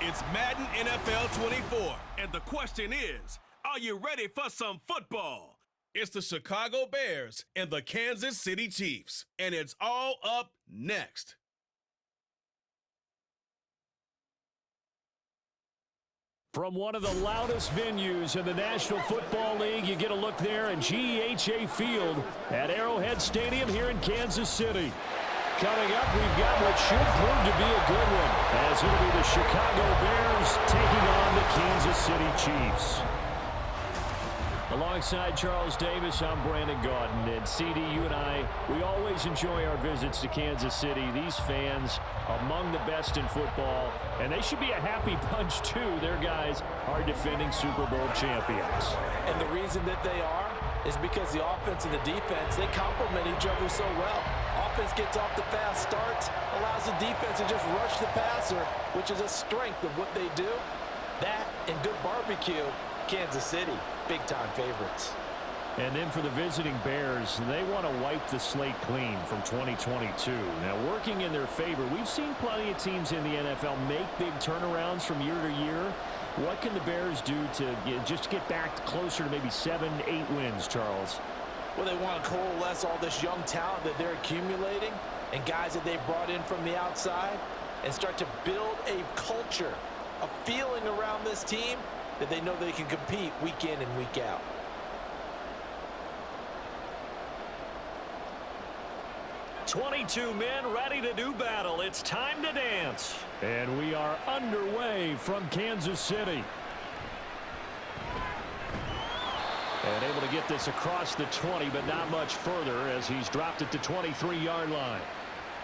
It's Madden NFL 24, and the question is, are you ready for some football? It's the Chicago Bears and the Kansas City Chiefs, and it's all up next. From one of the loudest venues in the National Football League, you get a look there at GEHA Field at Arrowhead Stadium here in Kansas City. Coming up, we've got what should prove to be a good one, as it'll be the Chicago Bears taking on the Kansas City Chiefs. Alongside Charles Davis, I'm Brandon Gaudin. And CD, you and I, we always enjoy our visits to Kansas City. These fans, among the best in football, and they should be a happy bunch too. Their guys are defending Super Bowl champions. And the reason that they are is because the offense and the defense, they complement each other so well. Offense gets off the fast starts, allows the defense to just rush the passer, which is a strength of what they do. That and good barbecue, Kansas City, big-time favorites. And then for the visiting Bears, they want to wipe the slate clean from 2022. Now, working in their favor, we've seen plenty of teams in the NFL make big turnarounds from year to year. What can the Bears do to just get back closer to maybe 7, 8 wins, Charles? Well, they want to coalesce all this young talent that they're accumulating and guys that they've brought in from the outside and start to build a culture, a feeling around this team that they know they can compete week in and week out. "22 men ready to do battle. It's time to dance." And we are underway from Kansas City. And able to get this across the 20, but not much further as he's dropped it to 23-yard line.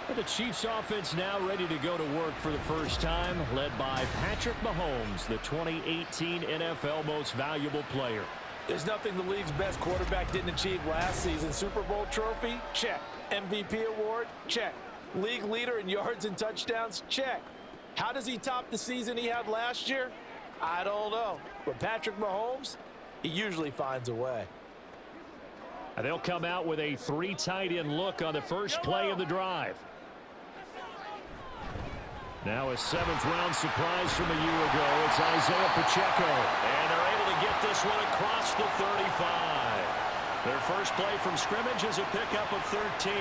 And the Chiefs offense now ready to go to work for the first time, led by Patrick Mahomes, the 2018 NFL Most Valuable Player. There's nothing the league's best quarterback didn't achieve last season. Super Bowl trophy? Check. MVP award? Check. League leader in yards and touchdowns? Check. How does he top the season he had last year? I don't know. But Patrick Mahomes, he usually finds a way. And they'll come out with a 3 tight end look on the first play of the drive. Now a 7th-round surprise from a year ago. It's Isaiah Pacheco. And they're able to get this one across the 35. Their first play from scrimmage is a pickup of 13.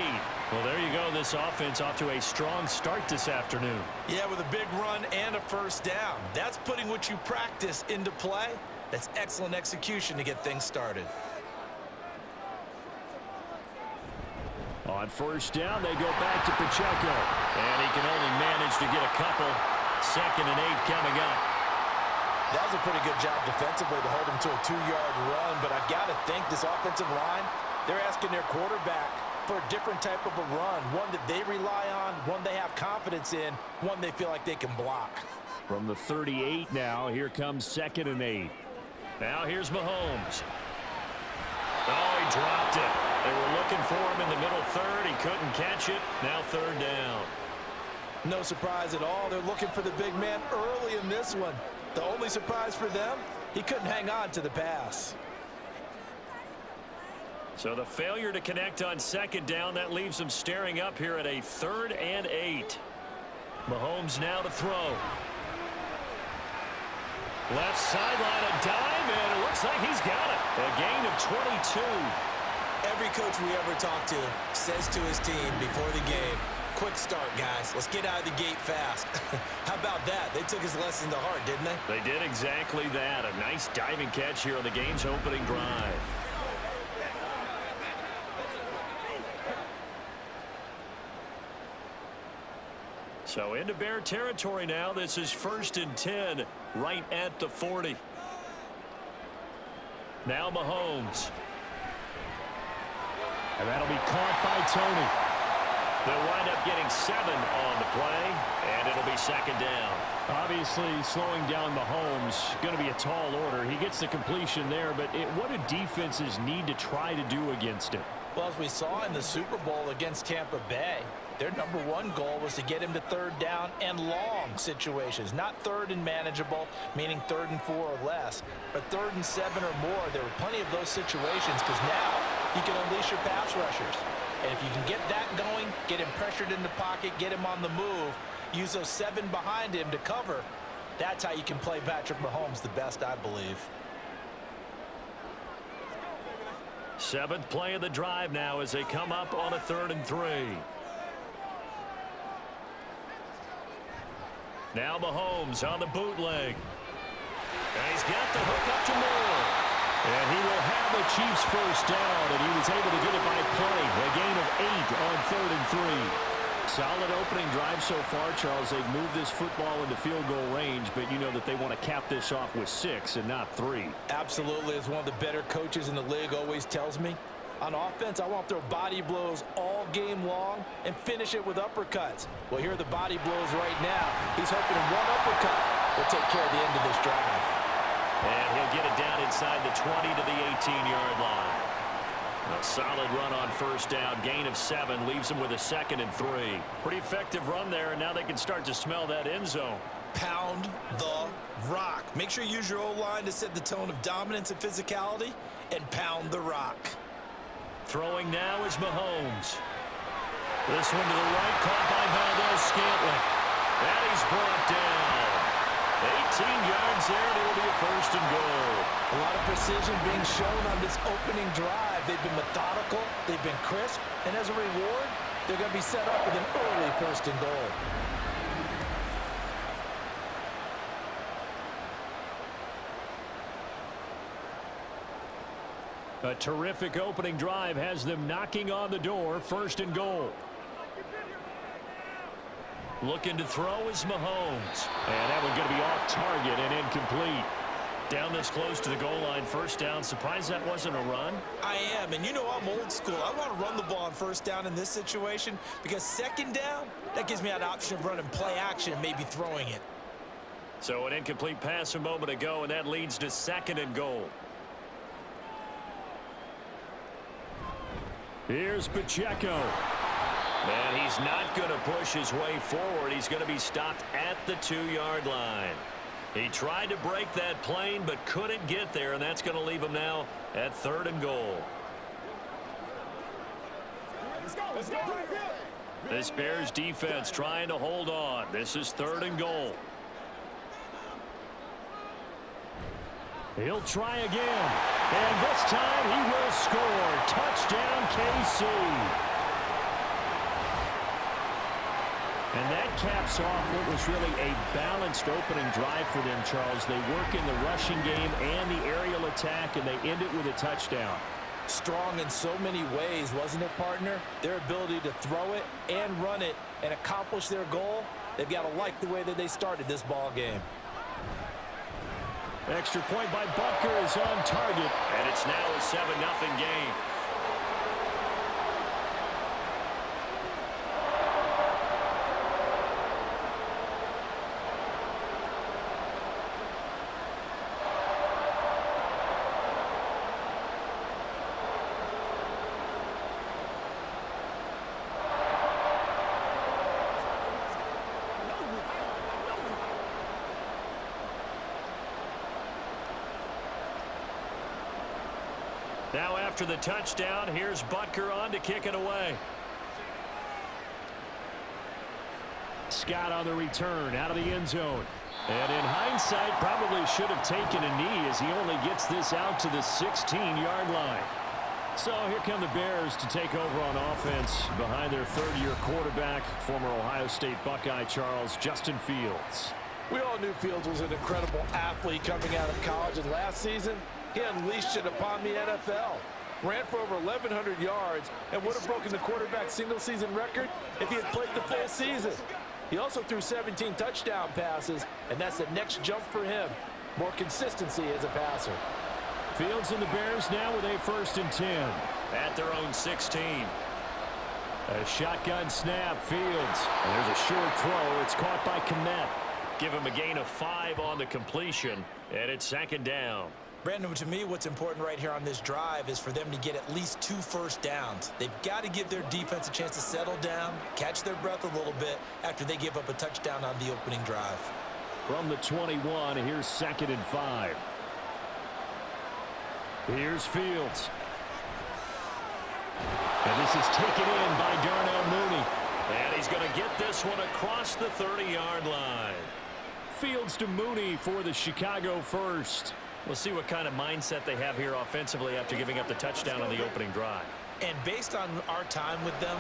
Well, there you go. This offense off to a strong start this afternoon. Yeah, with a big run and a first down. That's putting what you practice into play. That's excellent execution to get things started. On first down, they go back to Pacheco. And he can only manage to get a couple. 2nd and 8 coming up. That was a pretty good job defensively to hold him to a 2-yard run. But I've got to think this offensive line, they're asking their quarterback for a different type of a run. One that they rely on, one they have confidence in, one they feel like they can block. From the 38 now, here comes 2nd and 8. Now here's Mahomes. Oh, he dropped it. They were looking for him in the middle third. He couldn't catch it. Now 3rd down. No surprise at all. They're looking for the big man early in this one. The only surprise for them, he couldn't hang on to the pass. So the failure to connect on 2nd down, that leaves them staring up here at a 3rd and 8. Mahomes now to throw. Left sideline, a dive, and it looks like he's got it. A gain of 22. Every coach we ever talk to says to his team before the game, quick start, guys. Let's get out of the gate fast. How about that? They took his lesson to heart, didn't they? They did exactly that. A nice diving catch here on the game's opening drive. So into Bear territory now. This is 1st and 10, right at the 40. Now Mahomes. And that'll be caught by Tony. They'll wind up getting 7 on the play, and it'll be 2nd down. Obviously, slowing down Mahomes going to be a tall order. He gets the completion there, but what do defenses need to try to do against him? Well, as we saw in the Super Bowl against Tampa Bay, their #1 goal was to get him to 3rd down and long situations. Not 3rd and manageable, meaning 3rd and 4 or less, but 3rd and 7 or more. There were plenty of those situations because now you can unleash your pass rushers. And if you can get that going, get him pressured in the pocket, get him on the move, use those 7 behind him to cover, That's how you can play Patrick Mahomes the best, I believe. 7th play of the drive now as they come up on a 3rd and 3. Now Mahomes on the bootleg. And he's got the hook up to Moore. And he will have the Chiefs first down, and he was able to get it by play. A gain of 8 on 3rd and 3. Solid opening drive so far, Charles. They've moved this football into field goal range, but you know that they want to cap this off with 6 and not 3. Absolutely. As one of the better coaches in the league always tells me, on offense, I want to throw body blows all game long and finish it with uppercuts. Well, here are the body blows right now. He's hoping one uppercut will take care of the end of this drive. And he'll get it down inside the 20 to the 18-yard line. A solid run on first down. Gain of 7 leaves him with a 2nd and 3. Pretty effective run there, and now they can start to smell that end zone. Pound the rock. Make sure you use your O-line to set the tone of dominance and physicality, and pound the rock. Throwing now is Mahomes. This one to the right, caught by Valdez-Scantling. And he's brought down. 18 yards there, and it will be a 1st and goal. A lot of precision being shown on this opening drive. They've been methodical, they've been crisp, and as a reward, they're going to be set up with an early 1st and goal. A terrific opening drive has them knocking on the door. 1st and goal. Looking to throw is Mahomes. And that one going to be off target and incomplete. Down this close to the goal line, 1st down. Surprised that wasn't a run? I am, and you know I'm old school. I want to run the ball on 1st down in this situation because 2nd down, that gives me an option of running play action and maybe throwing it. So an incomplete pass a moment ago, and that leads to 2nd and goal. Here's Pacheco. And he's not going to push his way forward. He's going to be stopped at the 2-yard line. He tried to break that plane but couldn't get there, and that's going to leave him now at 3rd and goal. Let's go. This Bears defense trying to hold on. This is 3rd and goal. He'll try again. And this time he will score. Touchdown, KC. And that caps off what was really a balanced opening drive for them, Charles. They work in the rushing game and the aerial attack, and they end it with a touchdown. Strong in so many ways, wasn't it, partner? Their ability to throw it and run it and accomplish their goal, they've got to like the way that they started this ball game. Extra point by Butker is on target, and it's now a 7-0 game. Now after the touchdown, here's Butker on to kick it away. Scott on the return out of the end zone. And in hindsight, probably should have taken a knee as he only gets this out to the 16-yard line. So here come the Bears to take over on offense behind their 3rd-year quarterback, former Ohio State Buckeye Charles Justin Fields. We all knew Fields was an incredible athlete coming out of college, and last season, he unleashed it upon the NFL. Ran for over 1,100 yards and would have broken the quarterback single-season record if he had played the full season. He also threw 17 touchdown passes, and that's the next jump for him. More consistency as a passer. Fields and the Bears now with a 1st and 10 at their own 16. A shotgun snap, Fields. And there's a short throw. It's caught by Kmet. Give him a gain of 5 on the completion, and it's 2nd down. Brandon, to me, what's important right here on this drive is for them to get at least 2 first downs. They've got to give their defense a chance to settle down, catch their breath a little bit after they give up a touchdown on the opening drive. From the 21, here's 2nd and 5. Here's Fields. And this is taken in by Darnell Mooney. And he's going to get this one across the 30-yard line. Fields to Mooney for the Chicago first. We'll see what kind of mindset they have here offensively after giving up the touchdown on the opening drive. And based on our time with them,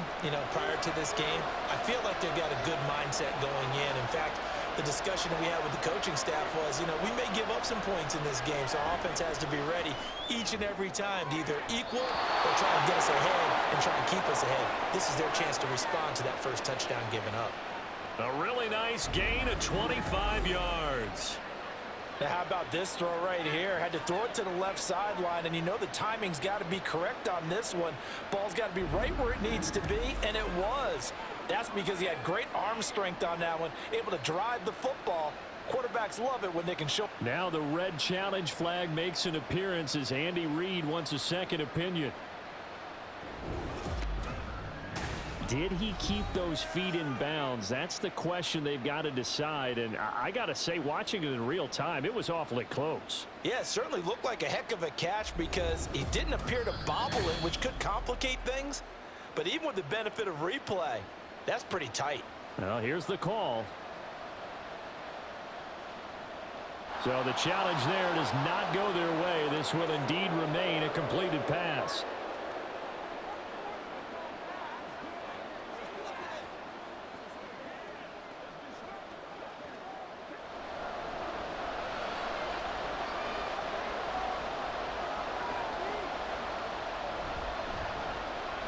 prior to this game, I feel like they've got a good mindset going in. In fact, the discussion that we had with the coaching staff was, we may give up some points in this game, so our offense has to be ready each and every time to either equal or try and get us ahead and try and keep us ahead. This is their chance to respond to that first touchdown given up. A really nice gain of 25 yards. Now, how about this throw right here? Had to throw it to the left sideline, and the timing's got to be correct on this one. Ball's got to be right where it needs to be, and it was. That's because he had great arm strength on that one, able to drive the football. Quarterbacks love it when they can show. Now the red challenge flag makes an appearance as Andy Reid wants a second opinion. Did he keep those feet in bounds? That's the question they've got to decide. And I got to say, watching it in real time, it was awfully close. Yeah, it certainly looked like a heck of a catch because he didn't appear to bobble it, which could complicate things. But even with the benefit of replay, that's pretty tight. Well, here's the call. So the challenge there does not go their way. This will indeed remain a completed pass.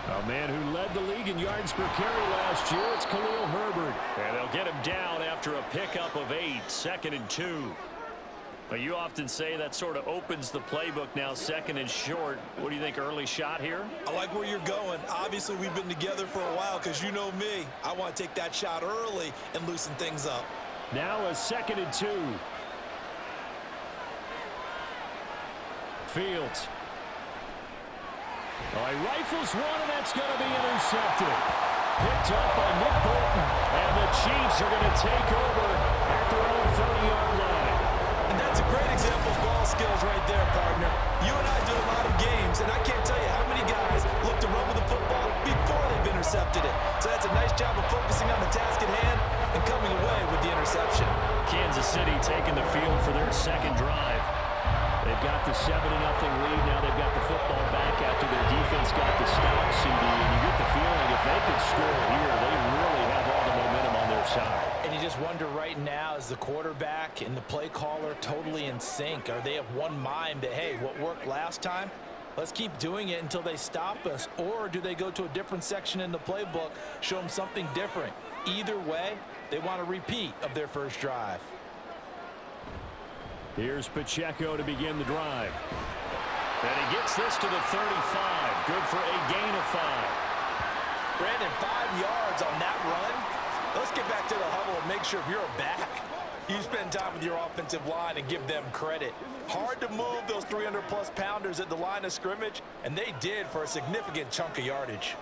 A man who led the league in yards per carry last year, it's Khalil Herbert. And they'll get him down after a pickup of 8, 2nd and 2. But you often say that sort of opens the playbook now, 2nd and short. What do you think, early shot here? I like where you're going. Obviously, we've been together for a while because you know me. I want to take that shot early and loosen things up. Now a 2nd and 2. Fields. Oh, he rifles one, and that's going to be intercepted. Picked up by Nick Bolton. And the Chiefs are going to take over at their own 30-yard line. And that's a great example of ball skills right there, partner. You and I do a lot of games, and I can't tell you how many guys look to run with the football before they've intercepted it. So that's a nice job of focusing on the task at hand and coming away with the interception. Kansas City taking the field for their second drive. They've got the 7-0 lead. Now they've got the football back after their defense got the stop, CD. And you get the feeling if they could score here, they really have all the momentum on their side. And you just wonder right now, is the quarterback and the play caller totally in sync? Are they of one mind that, hey, what worked last time, let's keep doing it until they stop us? Or do they go to a different section in the playbook, show them something different? Either way, they want a repeat of their first drive. Here's Pacheco to begin the drive. And he gets this to the 35. Good for a gain of 5. Brandon, 5 yards on that run. Let's get back to the huddle and make sure if you're a back, you spend time with your offensive line and give them credit. Hard to move those 300-plus pounders at the line of scrimmage, and they did for a significant chunk of yardage.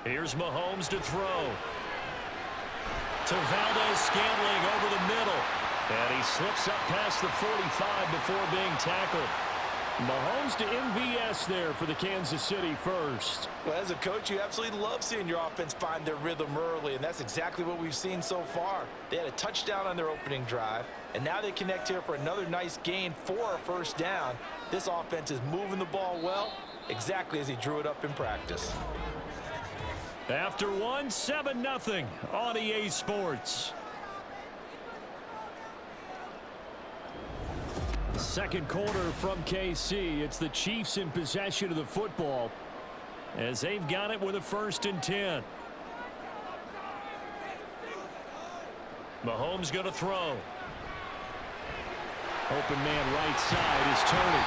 Here's Mahomes to throw. To Valdez-Scantling over the middle. And he slips up past the 45 before being tackled. Mahomes to MVS there for the Kansas City first. Well, as a coach, you absolutely love seeing your offense find their rhythm early, and that's exactly what we've seen so far. They had a touchdown on their opening drive, and now they connect here for another nice gain for a first down. This offense is moving the ball well, exactly as he drew it up in practice. After one, 7-0 on EA Sports. Second quarter from KC. It's the Chiefs in possession of the football as they've got it with a 1st and 10. Mahomes going to throw. Open man right side is Tony.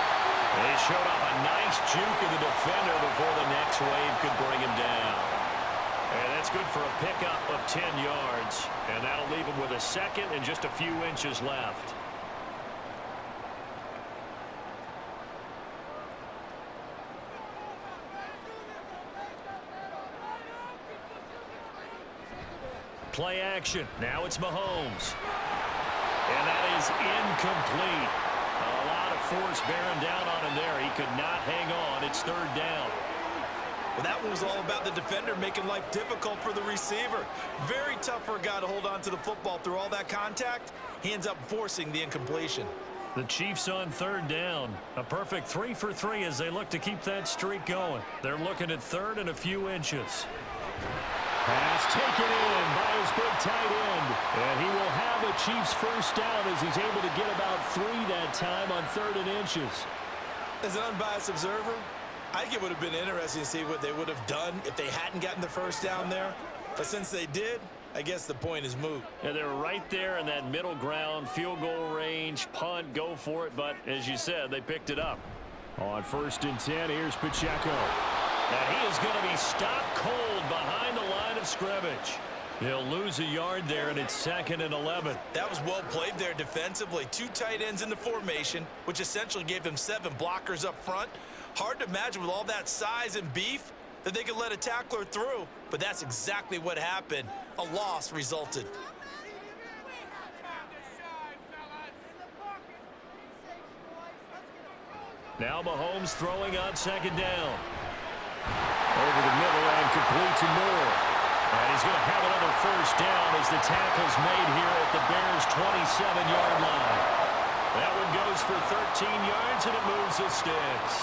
They showed off a nice juke of the defender before the next wave could bring him down. And that's good for a pickup of 10 yards. And that'll leave him with a 2nd and just a few inches left. Play action. Now it's Mahomes. And that is incomplete. A lot of force bearing down on him there. He could not hang on. It's 3rd down. Well, that one was all about the defender making life difficult for the receiver. Very tough for a guy to hold on to the football through all that contact. He ends up forcing the incompletion. The Chiefs on third down. A perfect 3 for 3 as they look to keep that streak going. They're looking at third and a few inches. Pass taken in by his big tight end. And he will have a Chiefs first down as he's able to get about 3 that time on third and inches. As an unbiased observer, I think it would have been interesting to see what they would have done if they hadn't gotten the first down there. But since they did, I guess the point is moot. Yeah, they're right there in that middle ground, field goal range, punt, go for it. But as you said, they picked it up. On first and 10, here's Pacheco. And he is going to be stopped cold behind the line of scrimmage. He'll lose a yard there, and it's 2nd and 11. That was well played there defensively. 2 tight ends in the formation, which essentially gave them 7 blockers up front. Hard to imagine with all that size and beef that they could let a tackler through, but that's exactly what happened. A loss resulted. Now Mahomes throwing on 2nd down. Over the middle and complete to Moore. And he's going to have another first down as the tackle's made here at the Bears' 27-yard line. That one goes for 13 yards, and it moves the sticks.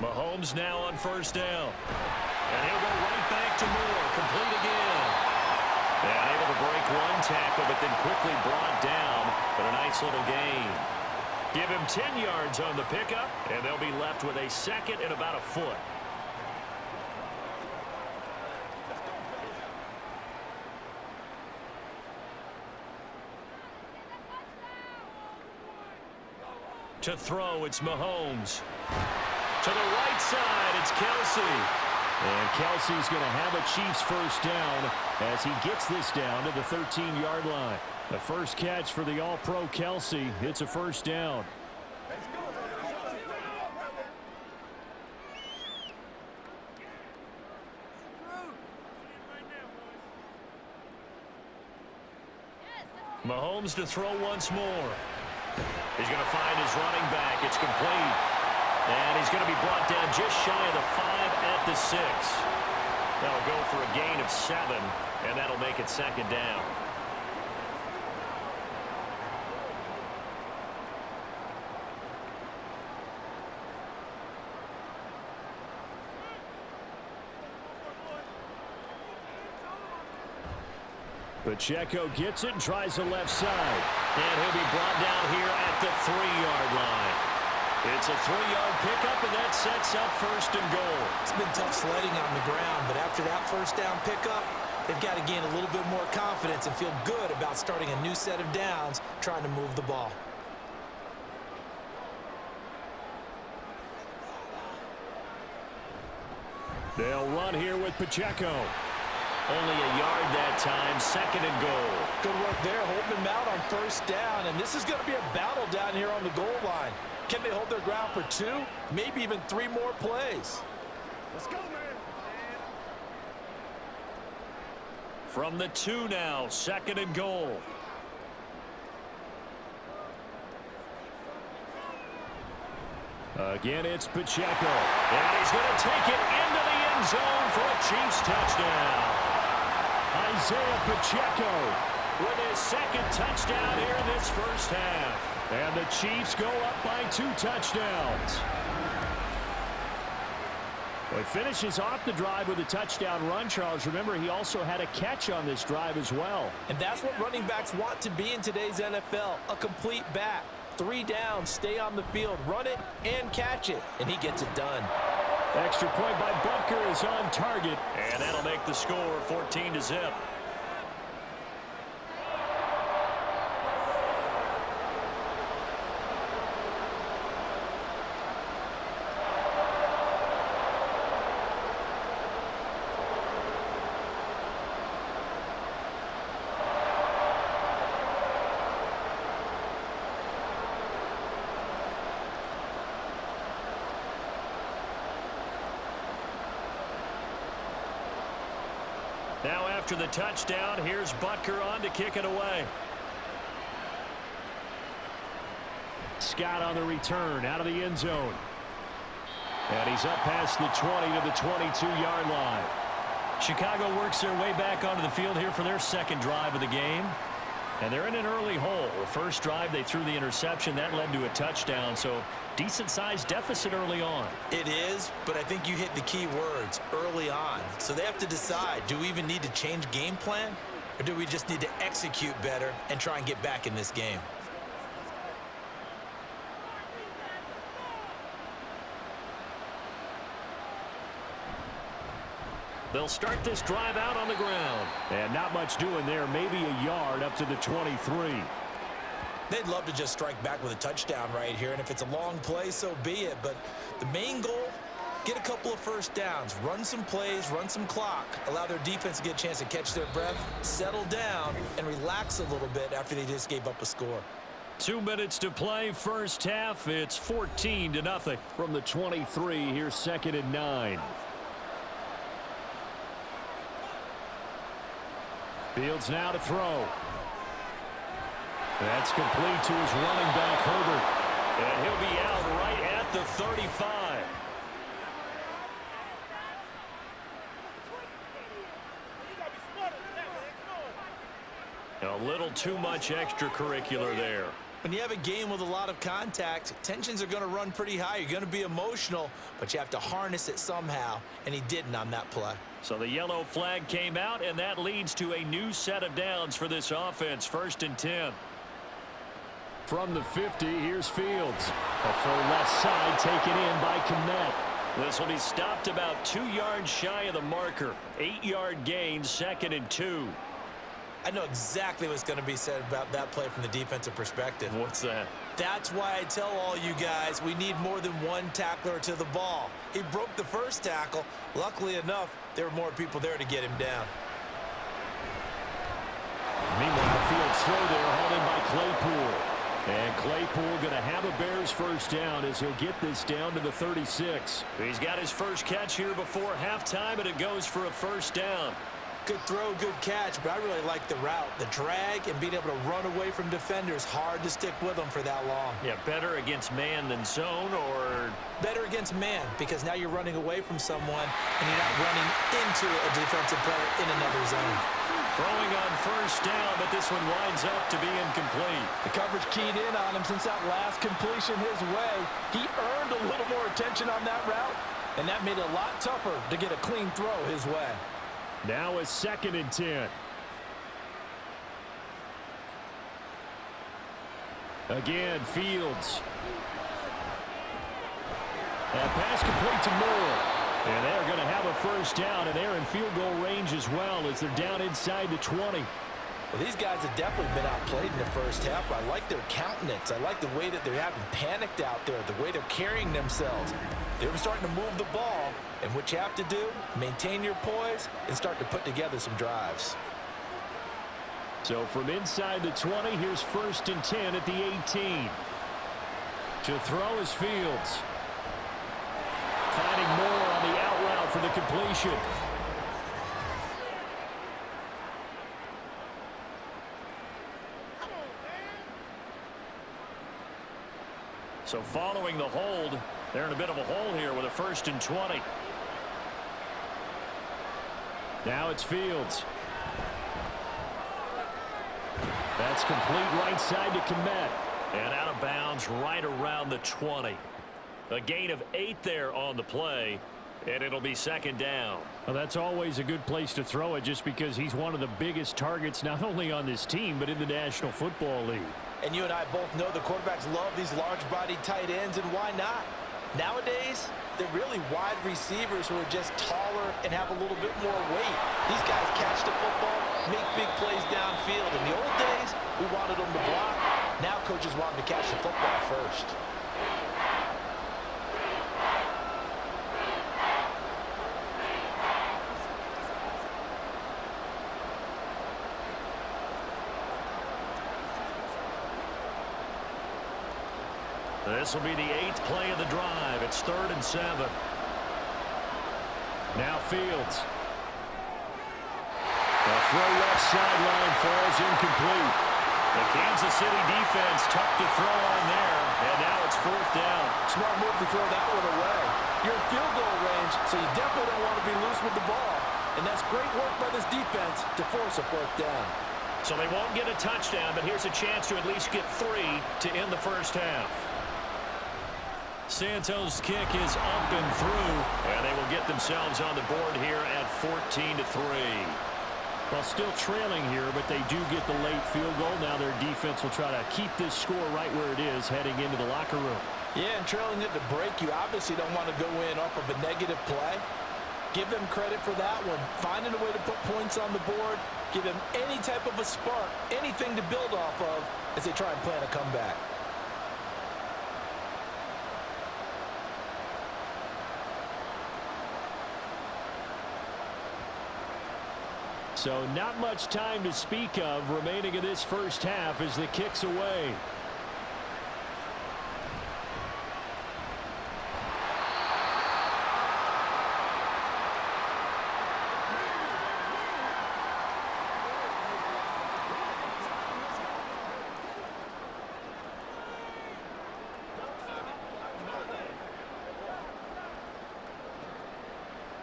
Mahomes now on first down. And he'll go right back to Moore. Complete again. And able to break one tackle, but then quickly brought down. But a nice little gain. Give him 10 yards on the pickup, and they'll be left with a 2nd and about a foot. To throw, it's Mahomes. To the right side, it's Kelsey. And Kelsey's going to have a Chiefs first down as he gets this down to the 13-yard line. The first catch for the All-Pro Kelsey. It's a first down. Mahomes to throw once more. He's going to find his running back. It's complete. And he's going to be brought down just shy of the 5 at the 6. That'll go for a gain of 7, and that'll make it 2nd down. Pacheco gets it and tries the left side. And he'll be brought down here at the 3-yard line. It's a 3-yard pickup, and that sets up 1st and goal. It's been tough sledding on the ground, but after that first down pickup, they've got to gain a little bit more confidence and feel good about starting a new set of downs, trying to move the ball. They'll run here with Pacheco. Only a yard that time, 2nd and goal. Good work there, holding them out on first down, and this is going to be a battle down here on the goal line. Can they hold their ground for 2, maybe even 3 more plays? Let's go, man. From the 2 now, 2nd and goal. Again, it's Pacheco. And he's going to take it into the end zone for a Chiefs touchdown. Isaiah Pacheco with his 2nd touchdown here in this first half. And the Chiefs go up by 2 touchdowns. Well, he finishes off the drive with a touchdown run, Charles. Remember, he also had a catch on this drive as well. And that's what running backs want to be in today's NFL, a complete back. 3 downs, stay on the field, run it, and catch it. And he gets it done. Extra point by Butker is on target. And that'll make the score 14-0. Now after the touchdown, here's Butker on to kick it away. Scott on the return out of the end zone. And he's up past the 20 to the 22-yard line. Chicago works their way back onto the field here for their second drive of the game. And they're in an early hole. The first drive, they threw the interception. That led to a touchdown. So decent-sized deficit early on. It is, but I think you hit the key words, early on. So they have to decide, do we even need to change game plan? Or do we just need to execute better and try and get back in this game? They'll start this drive out on the ground. And not much doing there. Maybe a yard up to the 23. They'd love to just strike back with a touchdown right here. And if it's a long play, so be it. But the main goal, get a couple of first downs. Run some plays, run some clock. Allow their defense to get a chance to catch their breath, settle down, and relax a little bit after they just gave up a score. 2 minutes to play, first half. It's 14-0. From the 23, here's 2nd and 9. Fields now to throw. That's complete to his running back, Herbert. And he'll be out right at the 35. A little too much extracurricular there. When you have a game with a lot of contact, tensions are going to run pretty high. You're going to be emotional, but you have to harness it somehow, and he didn't on that play. So the yellow flag came out, and that leads to a new set of downs for this offense. 1st and 10. From the 50, here's Fields. A full left side taken in by Kmet. This will be stopped about 2 yards shy of the marker. 8-yard gain, 2nd and 2. I know exactly what's going to be said about that play from the defensive perspective. What's that? That's why I tell all you guys we need more than one tackler to the ball. He broke the first tackle. Luckily enough, there were more people there to get him down. Meanwhile, Fields throw there, hauled in by Claypool. And Claypool going to have a Bears first down as he'll get this down to the 36. He's got his first catch here before halftime, and it goes for a first down. Good throw, good catch, but I really like the route. The drag and being able to run away from defenders, hard to stick with them for that long. Yeah, better against man than zone, or? Better against man, because now you're running away from someone and you're not running into a defensive player in another zone. Throwing on first down, but this one winds up to be incomplete. The coverage keyed in on him since that last completion his way. He earned a little more attention on that route, and that made it a lot tougher to get a clean throw his way. Now a 2nd and 10. Again, Fields. And pass complete to Moore. And they're going to have a first down, and they're in field goal range as well as they're down inside the 20. Well, these guys have definitely been outplayed in the first half. I like their countenance. I like the way that they're having panicked out there, the way they're carrying themselves. They're starting to move the ball, and what you have to do, maintain your poise and start to put together some drives. So from inside the 20, here's 1st and 10 at the 18. To throw is Fields. Finding Moore on the out route for the completion. So following the hold, they're in a bit of a hole here with a 1st and 20. Now it's Fields. That's complete right side to Kmet. And out of bounds right around the 20. A gain of 8 there on the play, and it'll be 2nd down. Well, that's always a good place to throw it just because he's one of the biggest targets not only on this team but in the National Football League. And you and I both know the quarterbacks love these large-bodied tight ends, and why not? Nowadays, they're really wide receivers who are just taller and have a little bit more weight. These guys catch the football, make big plays downfield. In the old days, we wanted them to block. Now coaches want them to catch the football first. This will be the 8th play of the drive. It's 3rd and 7. Now Fields. The throw left sideline falls incomplete. The Kansas City defense tough to throw on there, and now it's 4th down. Smart move to throw that one away. You're in field goal range, so you definitely don't want to be loose with the ball. And that's great work by this defense to force a 4th down. So they won't get a touchdown, but here's a chance to at least get 3 to end the first half. Santos' kick is up and through, and they will get themselves on the board here at 14-3. Well, still trailing here, but they do get the late field goal. Now their defense will try to keep this score right where it is heading into the locker room. Yeah, and trailing it to break, you obviously don't want to go in off of a negative play. Give them credit for that one. Finding a way to put points on the board. Give them any type of a spark, anything to build off of as they try and plan a comeback. So not much time to speak of remaining in this first half as the kick's away.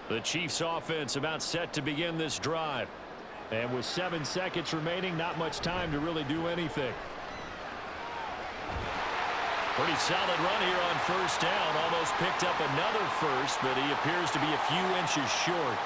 The Chiefs offense about set to begin this drive. And with 7 seconds remaining, not much time to really do anything. Pretty solid run here on first down. Almost picked up another first, but he appears to be a few inches short.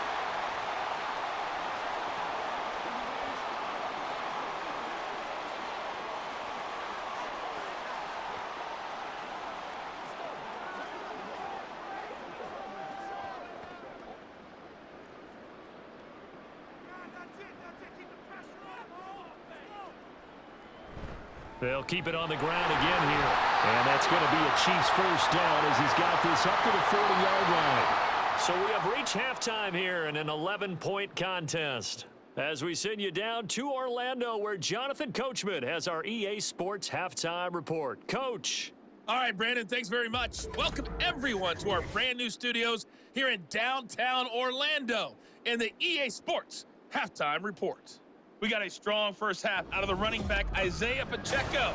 They'll keep it on the ground again here. And that's going to be a Chiefs first down as he's got this up to the 40-yard line. So we have reached halftime here in an 11-point contest. As we send you down to Orlando, where Jonathan Coachman has our EA Sports Halftime Report. Coach. All right, Brandon, thanks very much. Welcome, everyone, to our brand-new studios here in downtown Orlando in the EA Sports Halftime Report. We got a strong first half out of the running back, Isaiah Pacheco.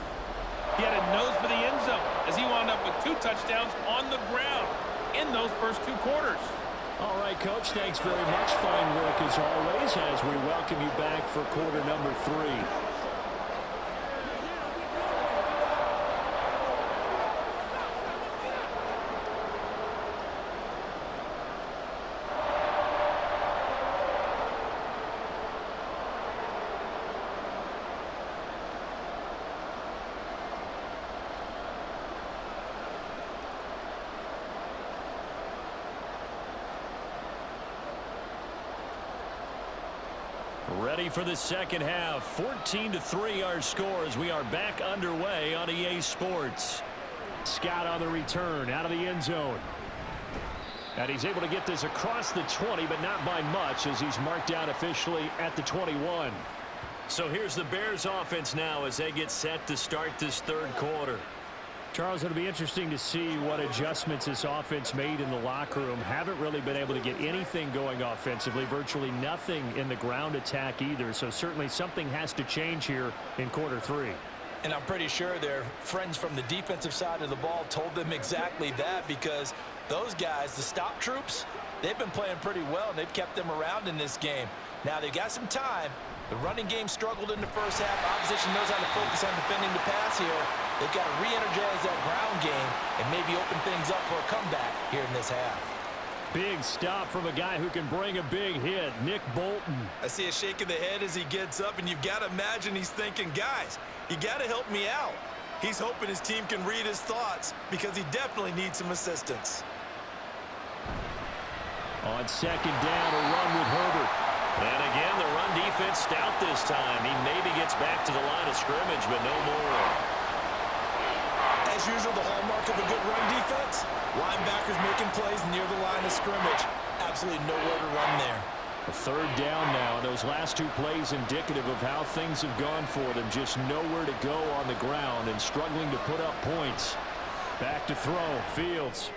He had a nose for the end zone as he wound up with 2 touchdowns on the ground in those first 2 quarters. All right, Coach, thanks very much. Fine work as always as we welcome you back for quarter number 3. Ready for the second half. 14-3 our score as we are back underway on EA Sports. Scott on the return out of the end zone. And he's able to get this across the 20, but not by much as he's marked out officially at the 21. So here's the Bears offense now as they get set to start this third quarter. Charles, it'll be interesting to see what adjustments this offense made in the locker room. Haven't really been able to get anything going offensively, virtually nothing in the ground attack either. So certainly something has to change here in quarter 3. And I'm pretty sure their friends from the defensive side of the ball told them exactly that, because those guys, the stop troops, they've been playing pretty well, and they've kept them around in this game. Now they got some time. The running game struggled in the first half. Opposition knows how to focus on defending the pass here. They've got to re-energize that ground game and maybe open things up for a comeback here in this half. Big stop from a guy who can bring a big hit, Nick Bolton. I see a shake of the head as he gets up, and you've got to imagine he's thinking, guys, you got to help me out. He's hoping his team can read his thoughts because he definitely needs some assistance. On second down, a run with Herbert. And again, the run defense stout this time. He maybe gets back to the line of scrimmage, but no more. As usual, the hallmark of a good run defense, linebackers making plays near the line of scrimmage. Absolutely nowhere to run there. A third down now, and those last 2 plays indicative of how things have gone for them. Just nowhere to go on the ground and struggling to put up points. Back to throw, Fields.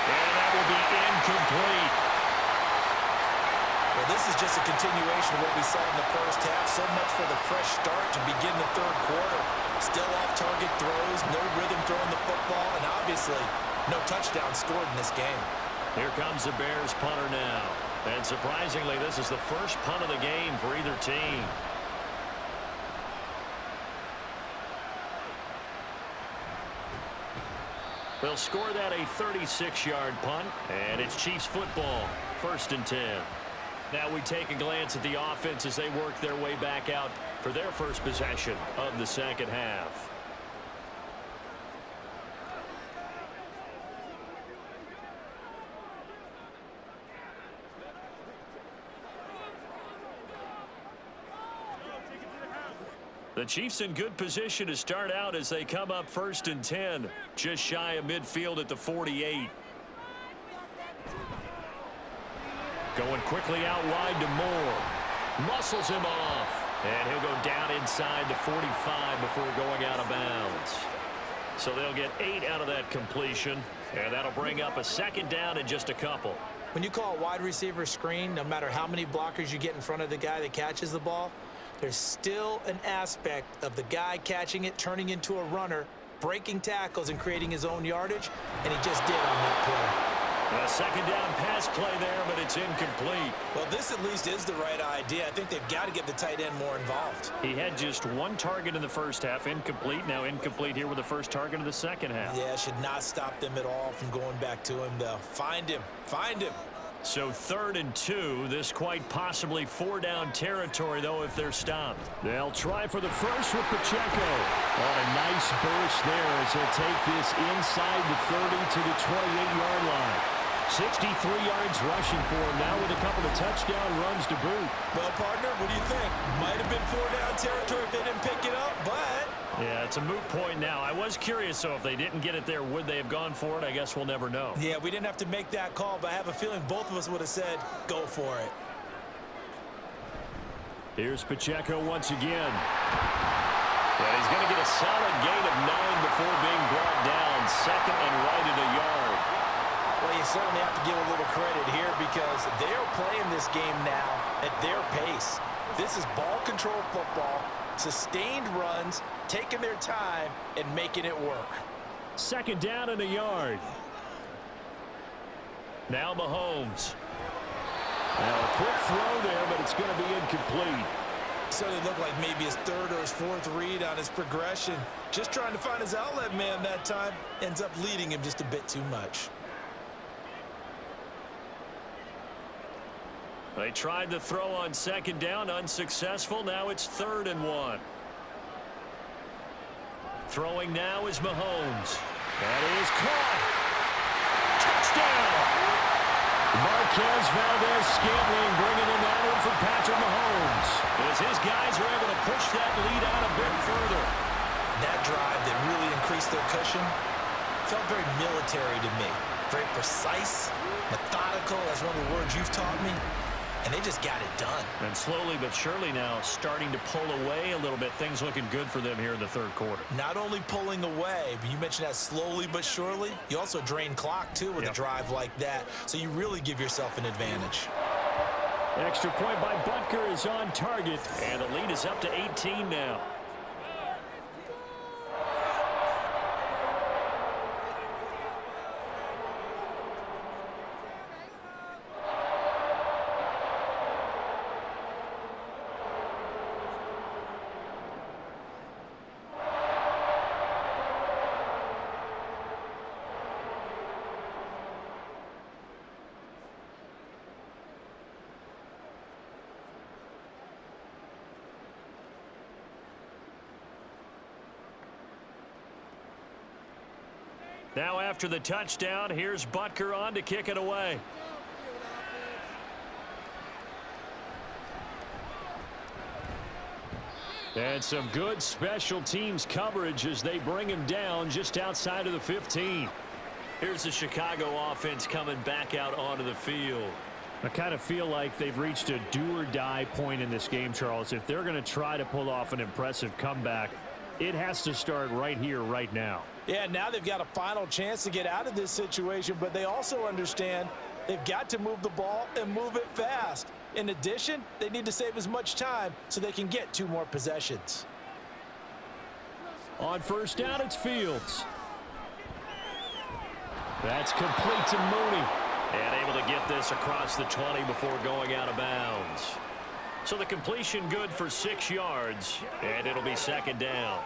And that will be incomplete. Well, this is just a continuation of what we saw in the first half. So much for the fresh start to begin the third quarter. Still off-target throws, no rhythm throwing the football, and obviously no touchdown scored in this game. Here comes the Bears punter now. And surprisingly, this is the first punt of the game for either team. They'll score that a 36-yard punt, and it's Chiefs football, 1st and 10. Now we take a glance at the offense as they work their way back out for their first possession of the second half. The Chiefs in good position to start out as they come up 1st and 10, just shy of midfield at the 48. Going quickly out wide to Moore. Muscles him off. And he'll go down inside the 45 before going out of bounds. So they'll get 8 out of that completion. And that'll bring up a 2nd down and just a couple. When you call a wide receiver screen, no matter how many blockers you get in front of the guy that catches the ball, there's still an aspect of the guy catching it, turning into a runner, breaking tackles and creating his own yardage, and he just did on that play. A 2nd down pass play there, but it's incomplete. Well, this at least is the right idea. I think they've got to get the tight end more involved. He had just 1 target in the first half, incomplete. Now incomplete here with the first target of the second half. Yeah, should not stop them at all from going back to him, though. Find him. Find him. So 3rd and 2, this quite possibly 4-down territory, though, if they're stopped. They'll try for the first with Pacheco. On a nice burst there as he'll take this inside the 30 to the 28-yard line. 63 yards rushing for him now with a couple of touchdown runs to boot. Well, partner, what do you think? Might have been 4-down territory if they didn't pick it up, but... Yeah, it's a moot point now. I was curious, so if they didn't get it there, would they have gone for it? I guess we'll never know. Yeah, we didn't have to make that call, but I have a feeling both of us would have said, go for it. Here's Pacheco once again. And he's going to get a solid gain of 9 before being brought down. 2nd and right at a yard. Well, you certainly have to give a little credit here because they are playing this game now at their pace. This is ball control football, sustained runs, taking their time, and making it work. 2nd down and a yard. Now Mahomes. Now a quick throw there, but it's going to be incomplete. So it looked like maybe his 3rd or his 4th read on his progression. Just trying to find his outlet man that time. Ends up leading him just a bit too much. They tried the throw on 2nd down, unsuccessful. Now it's 3rd and 1. Throwing now is Mahomes. That is caught. Touchdown! Marquez Valdez-Scantling bringing in that one for Patrick Mahomes. As his guys are able to push that lead out a bit further. That drive that really increased their cushion felt very military to me. Very precise, methodical, that's one of the words you've taught me. And they just got it done. And slowly but surely now starting to pull away a little bit. Things looking good for them here in the 3rd quarter. Not only pulling away, but you mentioned that slowly but surely. You also drain clock, too, with a drive like that. So you really give yourself an advantage. Extra point by Butker is on target. And the lead is up to 18 now. Now after the touchdown, here's Butker on to kick it away. And some good special teams coverage as they bring him down just outside of the 15. Here's the Chicago offense coming back out onto the field. I kind of feel like they've reached a do-or-die point in this game, Charles. If they're going to try to pull off an impressive comeback, it has to start right here, right now. Yeah, now they've got a final chance to get out of this situation, but they also understand they've got to move the ball and move it fast. In addition, they need to save as much time so they can get 2 more possessions. On first down, it's Fields. That's complete to Mooney. And able to get this across the 20 before going out of bounds. So the completion good for 6 yards, and it'll be second down.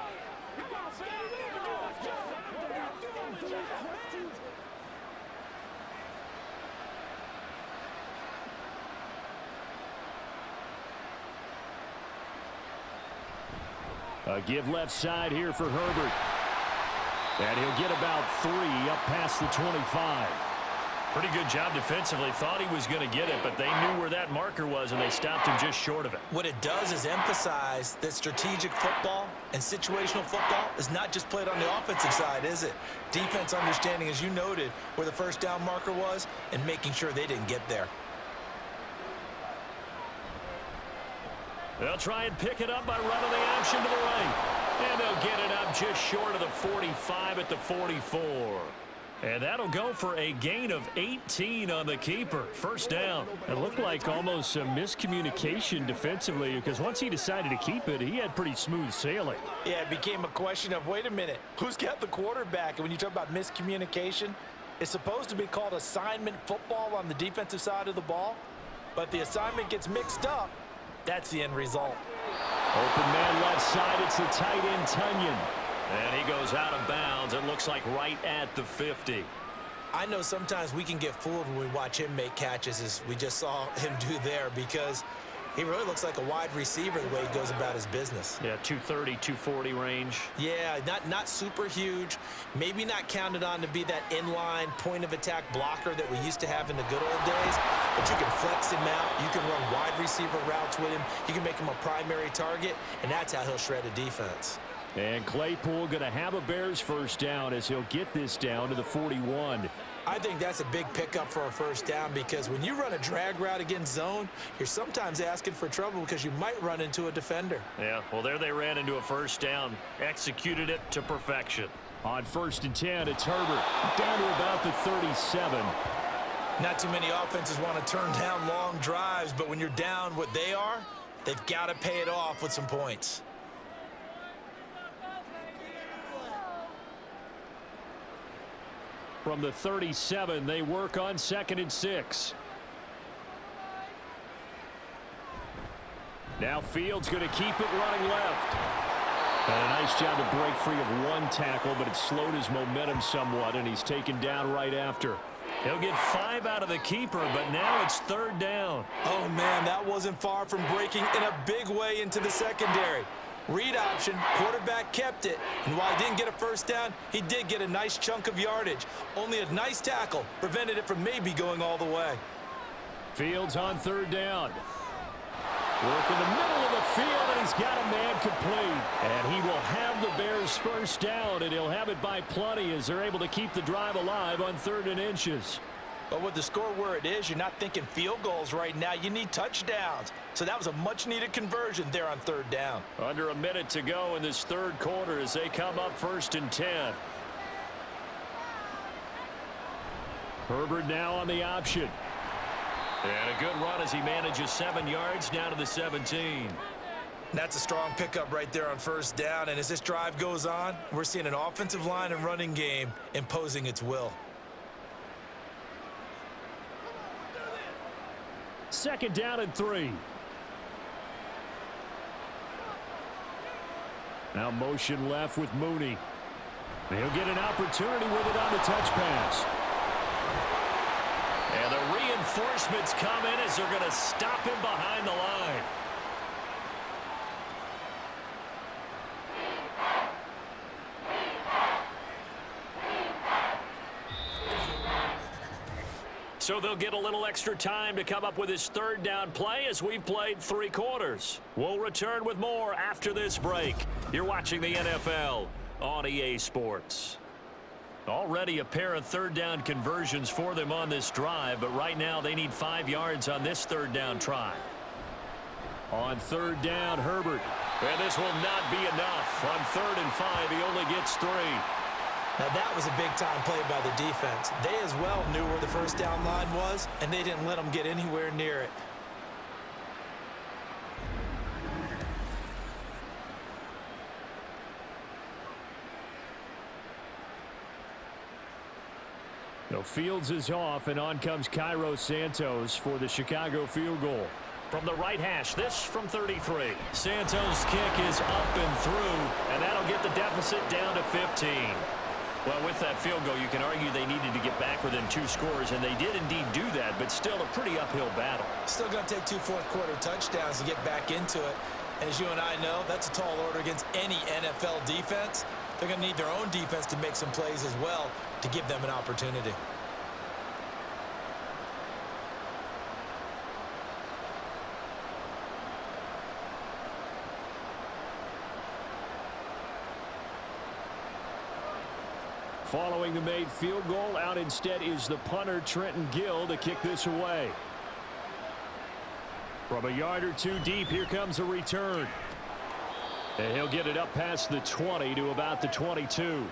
A give left side here for Herbert. And he'll get about 3 up past the 25. Pretty good job defensively. Thought he was going to get it, but they knew where that marker was, and they stopped him just short of it. What it does is emphasize that strategic football and situational football is not just played on the offensive side, is it? Defense understanding, as you noted, where the first down marker was and making sure they didn't get there. They'll try and pick it up by running the option to the right. And they'll get it up just short of the 45 at the 44. And that'll go for a gain of 18 on the keeper. First down. It looked like almost some miscommunication defensively, because once he decided to keep it, he had pretty smooth sailing. Yeah, it became a question of, wait a minute, who's got the quarterback? And when you talk about miscommunication, it's supposed to be called assignment football on the defensive side of the ball. But the assignment gets mixed up. That's the end result. Open man left side, it's the tight end Tunyon. And he goes out of bounds. It looks like right at the 50. I know sometimes we can get fooled when we watch him make catches, as we just saw him do there, because he really looks like a wide receiver the way he goes about his business. Yeah, 230, 240 range. Yeah, not super huge. Maybe not counted on to be that inline point-of-attack blocker that we used to have in the good old days. But you can flex him out. You can run wide receiver routes with him. You can make him a primary target, and that's how he'll shred a defense. And Claypool going to have a Bears first down as he'll get this down to the 41. I think that's a big pickup for a first down, because when you run a drag route against zone, you're sometimes asking for trouble because you might run into a defender. Yeah, well, there they ran into a first down. Executed it to perfection. On 1st and 10, it's Herbert down to about the 37. Not too many offenses want to turn down long drives, but when you're down what they are, they've got to pay it off with some points. From the 37, they work on 2nd and 6. Now Fields going to keep it running left. And a nice job to break free of 1 tackle, but it slowed his momentum somewhat, and he's taken down right after. He'll get 5 out of the keeper, but now it's 3rd down. Oh, man, that wasn't far from breaking in a big way into the secondary. Read option, quarterback kept it, and while he didn't get a first down, he did get a nice chunk of yardage. Only a nice tackle prevented it from maybe going all the way. Fields on 3rd down. Work in the middle of the field, and he's got a man complete. And he will have the Bears first down, and he'll have it by plenty as they're able to keep the drive alive on 3rd and inches. But with the score where it is, you're not thinking field goals right now. You need touchdowns. So that was a much-needed conversion there on 3rd down. Under a minute to go in this 3rd quarter as they come up 1st and 10. Herbert now on the option. And a good run as he manages 7 yards down to the 17. That's a strong pickup right there on 1st down. And as this drive goes on, we're seeing an offensive line and running game imposing its will. 2nd down and 3. Now motion left with Mooney. He'll get an opportunity with it on the touch pass. And the reinforcements come in as they're going to stop him behind the line. So they'll get a little extra time to come up with his 3rd down play as we've played 3 quarters. We'll return with more after this break. You're watching the NFL on EA Sports. Already a pair of 3rd down conversions for them on this drive, but right now they need 5 yards on this 3rd down try. On 3rd down, Herbert. And this will not be enough. On 3rd and 5, he only gets 3. Now that was a big-time play by the defense. They as well knew where the first down line was, and they didn't let them get anywhere near it. So Fields is off, and on comes Cairo Santos for the Chicago field goal. From the right hash, this from 33. Santos' kick is up and through, and that'll get the deficit down to 15. Well, with that field goal, you can argue they needed to get back within 2 scores, and they did indeed do that, but still a pretty uphill battle. Still going to take 2 fourth-quarter touchdowns to get back into it. And as you and I know, that's a tall order against any NFL defense. They're going to need their own defense to make some plays as well to give them an opportunity. Following the made field goal, out instead is the punter, Trenton Gill, to kick this away. From a yard or 2 deep, here comes a return. And he'll get it up past the 20 to about the 22.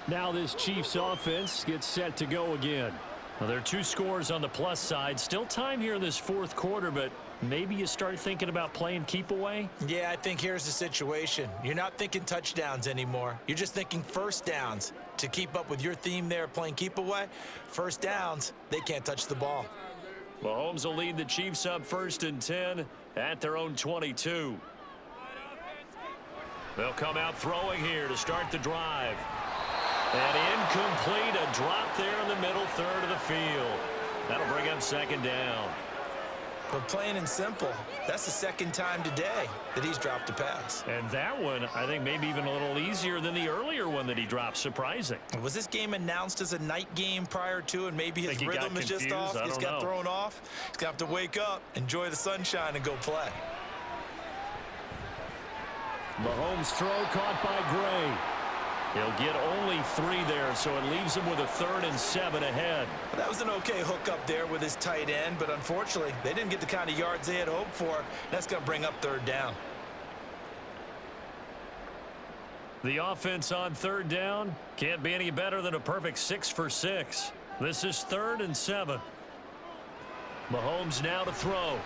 Now this Chiefs offense gets set to go again. Well, there are 2 scores on the plus side. Still time here in this 4th quarter, but maybe you start thinking about playing keep away? Yeah, I think here's the situation. You're not thinking touchdowns anymore. You're just thinking first downs. To keep up with your theme there, playing keep away, first downs, they can't touch the ball. Mahomes will lead the Chiefs up 1st and 10 at their own 22. They'll come out throwing here to start the drive. And incomplete, a drop there in the middle third of the field. That'll bring up 2nd down. But plain and simple, that's the 2nd time today that he's dropped a pass. And that one, I think, maybe even a little easier than the earlier one that he dropped. Surprising. Was this game announced as a night game prior to, and maybe his rhythm is just off? He's got thrown off. He's going to have to wake up, enjoy the sunshine, and go play. Mahomes' throw caught by Gray. He'll get only 3 there, so it leaves him with a 3rd and 7 ahead. Well, that was an okay hook up there with his tight end, but unfortunately, they didn't get the kind of yards they had hoped for. That's going to bring up 3rd down. The offense on 3rd down can't be any better than a perfect 6 for 6. This is 3rd and 7. Mahomes now to throw.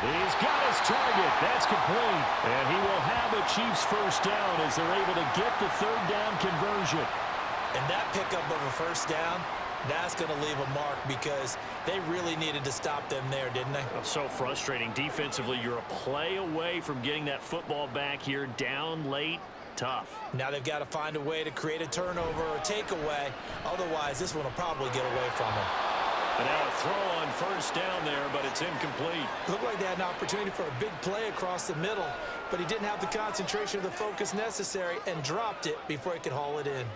He's got his target. That's complete. And he will have a Chiefs first down as they're able to get the 3rd down conversion. And that pickup of a first down, that's going to leave a mark because they really needed to stop them there, didn't they? So frustrating. Defensively, you're a play away from getting that football back here, down late. Tough. Now they've got to find a way to create a turnover or takeaway. Otherwise, this one will probably get away from them. And now a throw on 1st down there, but it's incomplete. Looked like they had an opportunity for a big play across the middle, but he didn't have the concentration or the focus necessary and dropped it before he could haul it in.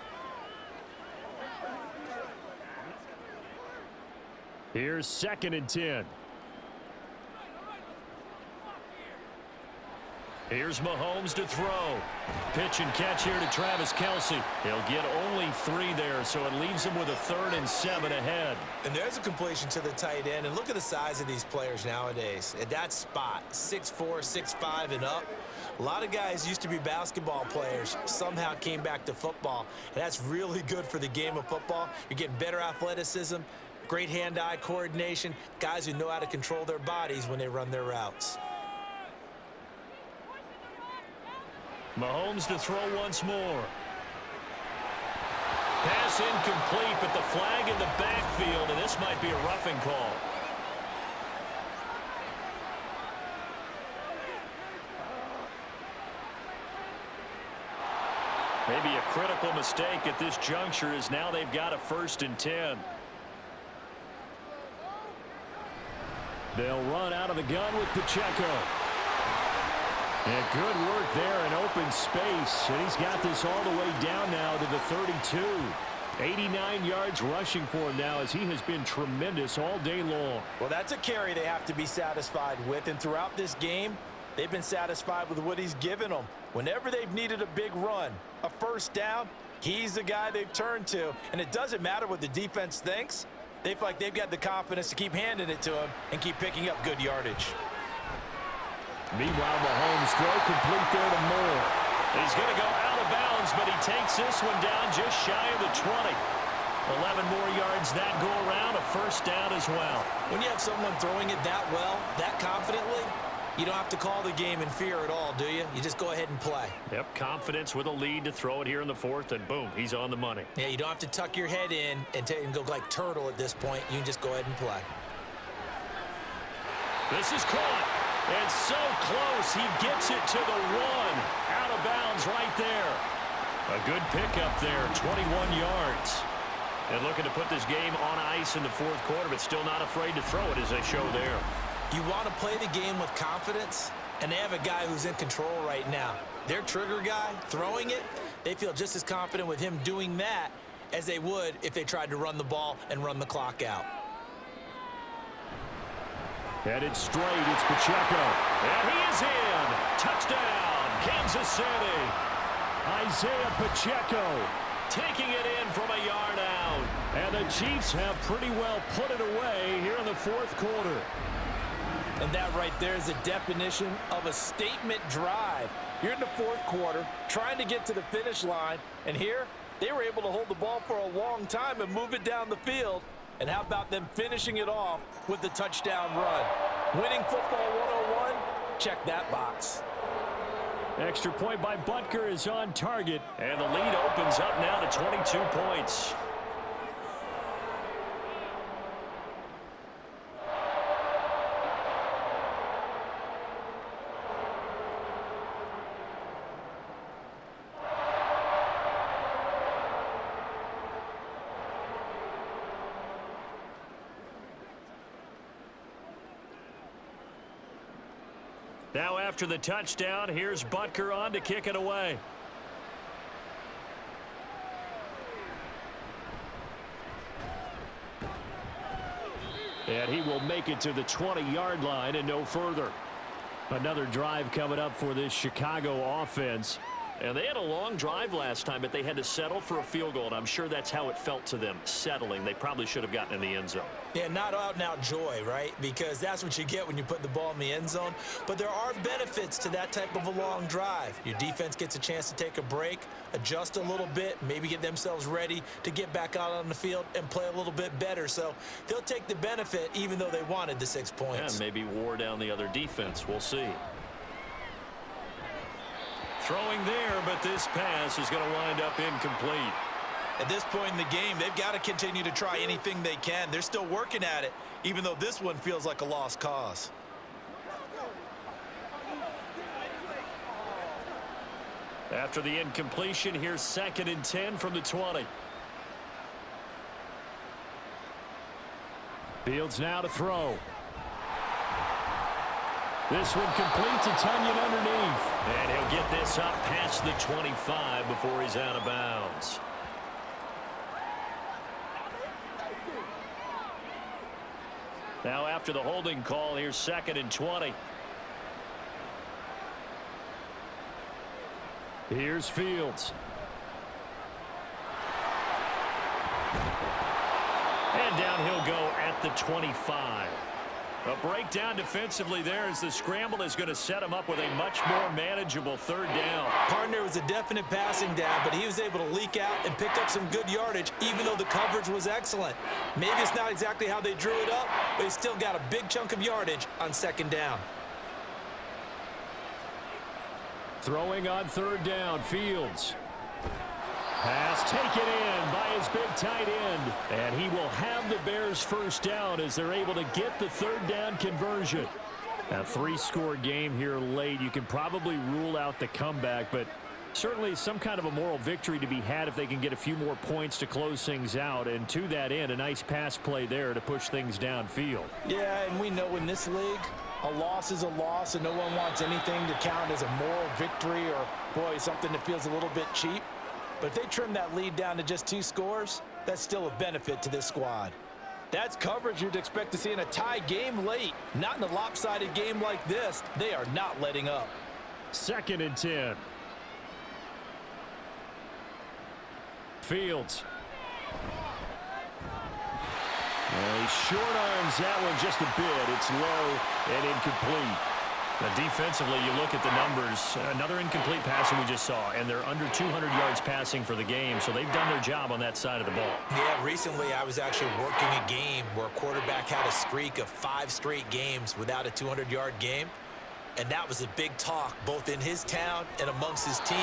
Here's 2nd and 10. Here's Mahomes to throw. Pitch and catch here to Travis Kelce. He'll get only 3 there, so it leaves him with a 3rd and 7 ahead. And there's a completion to the tight end. And look at the size of these players nowadays. At that spot, 6'4", 6'5", and up. A lot of guys used to be basketball players, somehow came back to football. And that's really good for the game of football. You're getting better athleticism, great hand-eye coordination, guys who know how to control their bodies when they run their routes. Mahomes to throw once more. Pass incomplete, but the flag in the backfield, and this might be a roughing call. Maybe a critical mistake at this juncture as now they've got a 1st and 10. They'll run out of the gun with Pacheco. And good work there in open space. And he's got this all the way down now to the 32. 89 yards rushing for him now as he has been tremendous all day long. Well, that's a carry they have to be satisfied with. And throughout this game, they've been satisfied with what he's given them. Whenever they've needed a big run, a first down, he's the guy they've turned to. And it doesn't matter what the defense thinks. They feel like they've got the confidence to keep handing it to him and keep picking up good yardage. Meanwhile, Mahomes throw complete there to Moore. He's going to go out of bounds, but he takes this one down just shy of the 20. 11 more yards that go around, a first down as well. When you have someone throwing it that well, that confidently, You don't have to call the game in fear at all, do you? You just go ahead and play. Yep, confidence with a lead to throw it here in the fourth, and boom, he's on the money. Yeah, you don't have to tuck your head in and go like turtle at this point. You can just go ahead and play. This is caught, and so close. He gets it to the one. Out of bounds right there. A good pickup there, 21 yards. And looking to put this game on ice in the fourth quarter, but still not afraid to throw it as they show there. You want to play the game with confidence, and they have a guy who's in control right now. Their trigger guy, throwing it, they feel just as confident with him doing that as they would if they tried to run the ball and run the clock out. Headed straight, it's Pacheco. And he is in. Touchdown, Kansas City. Isaiah Pacheco taking it in from a yard out. And the Chiefs have pretty well put it away here in the fourth quarter. And that right there is a definition of a statement drive. You're in the fourth quarter, trying to get to the finish line, and here they were able to hold the ball for a long time and move it down the field. And how about them finishing it off with the touchdown run? Winning football 101, check that box. Extra point by Butker is on target. And the lead opens up now to 22 points. Now after the touchdown, here's Butker on to kick it away. And he will make it to the 20-yard line and no further. Another drive coming up for this Chicago offense. And they had a long drive last time, but they had to settle for a field goal, and I'm sure that's how it felt to them, settling. They probably should have gotten in the end zone. Yeah, not out-and-out joy, right? Because that's what you get when you put the ball in the end zone. But there are benefits to that type of a long drive. Your defense gets a chance to take a break, adjust a little bit, maybe get themselves ready to get back out on the field and play a little bit better. So they'll take the benefit even though they wanted the 6 points. And maybe wore down the other defense. We'll see. Throwing there, but this pass is going to wind up incomplete. At this point in the game, they've got to continue to try anything they can. They're still working at it, even though this one feels like a lost cause. After the incompletion, here's 2nd and 10 from the 20. Fields now to throw. This one complete to Tunyon underneath. And he'll get this up past the 25 before he's out of bounds. Now after the holding call, here's 2nd and 20. Here's Fields. And down he'll go at the 25. A breakdown defensively there as the scramble is going to set him up with a much more manageable 3rd down. Partner was a definite passing down, but he was able to leak out and pick up some good yardage, even though the coverage was excellent. Maybe it's not exactly how they drew it up, but he still got a big chunk of yardage on 2nd down. Throwing on 3rd down, Fields. Pass taken in by his big tight end. And he will have the Bears' 1st down as they're able to get the 3rd down conversion. A 3-score game here late. You can probably rule out the comeback, but certainly some kind of a moral victory to be had if they can get a few more points to close things out. And to that end, a nice pass play there to push things downfield. Yeah, and we know in this league, a loss is a loss, and no one wants anything to count as a moral victory or, boy, something that feels a little bit cheap. But if they trim that lead down to just 2 scores, that's still a benefit to this squad. That's coverage you'd expect to see in a tie game late. Not in a lopsided game like this. They are not letting up. 2nd and 10. Fields. Well, he short arms that one just a bit. It's low and incomplete. Now, defensively, you look at the numbers. Another incomplete pass that we just saw, and they're under 200 yards passing for the game, so they've done their job on that side of the ball. Yeah, recently I was actually working a game where a quarterback had a streak of 5 straight games without a 200-yard game. And that was a big talk, both in his town and amongst his team.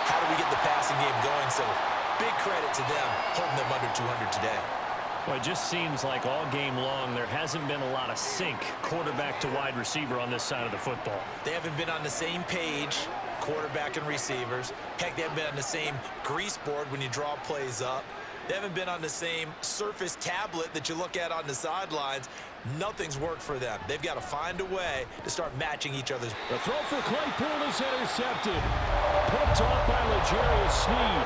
How do we get the passing game going? So big credit to them, holding them under 200 today. Well, it just seems like all game long there hasn't been a lot of sync quarterback to wide receiver on this side of the football. They haven't been on the same page, quarterback and receivers. Heck, they haven't been on the same grease board when you draw plays up. They haven't been on the same surface tablet that you look at on the sidelines. Nothing's worked for them. They've got to find a way to start matching each other's. The throw for Claypool is intercepted. Picked off by L'Jarius Sneed.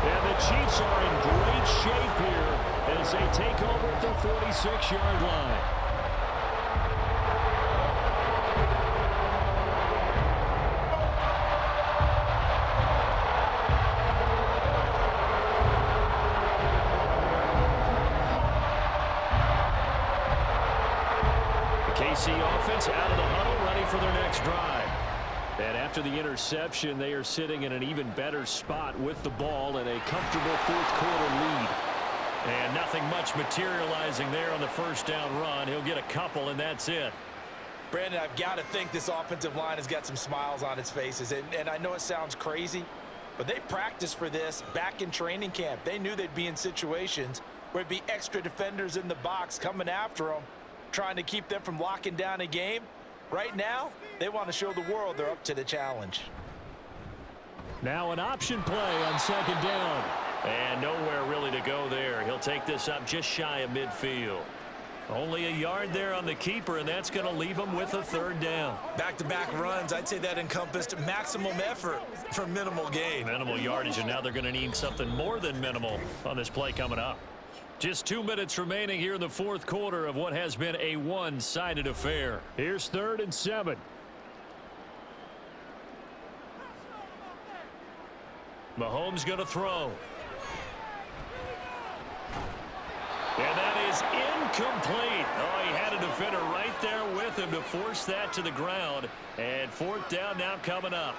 And the Chiefs are in great shape here as they take over at the 46-yard line. KC offense out of the huddle, ready for their next drive. And after the interception, they are sitting in an even better spot with the ball and a comfortable fourth-quarter lead. And nothing much materializing there on the first down run. He'll get a couple, and that's it. Brandon, I've got to think this offensive line has got some smiles on its faces. And I know it sounds crazy, but they practiced for this back in training camp. They knew they'd be in situations where it'd be extra defenders in the box coming after them, trying to keep them from locking down a game. Right now, they want to show the world they're up to the challenge. Now an option play on second down. And nowhere really to go there. He'll take this up just shy of midfield. Only a yard there on the keeper, and that's going to leave him with a third down. Back-to-back runs, I'd say that encompassed maximum effort for minimal gain. Minimal yardage, and now they're going to need something more than minimal on this play coming up. Just 2 minutes remaining here in the fourth quarter of what has been a one-sided affair. Here's 3rd and 7. Mahomes going to throw. And that is incomplete. Oh, he had a defender right there with him to force that to the ground. And 4th down now coming up.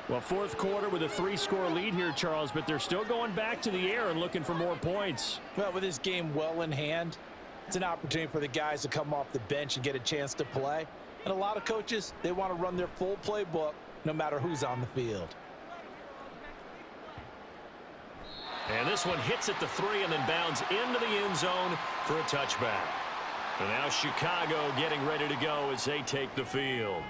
Well, fourth quarter with a 3-score lead here, Charles, but they're still going back to the air and looking for more points. Well, with this game well in hand, it's an opportunity for the guys to come off the bench and get a chance to play. And a lot of coaches, they want to run their full playbook no matter who's on the field. And this one hits at the 3 and then bounds into the end zone for a touchback. And now Chicago getting ready to go as they take the field.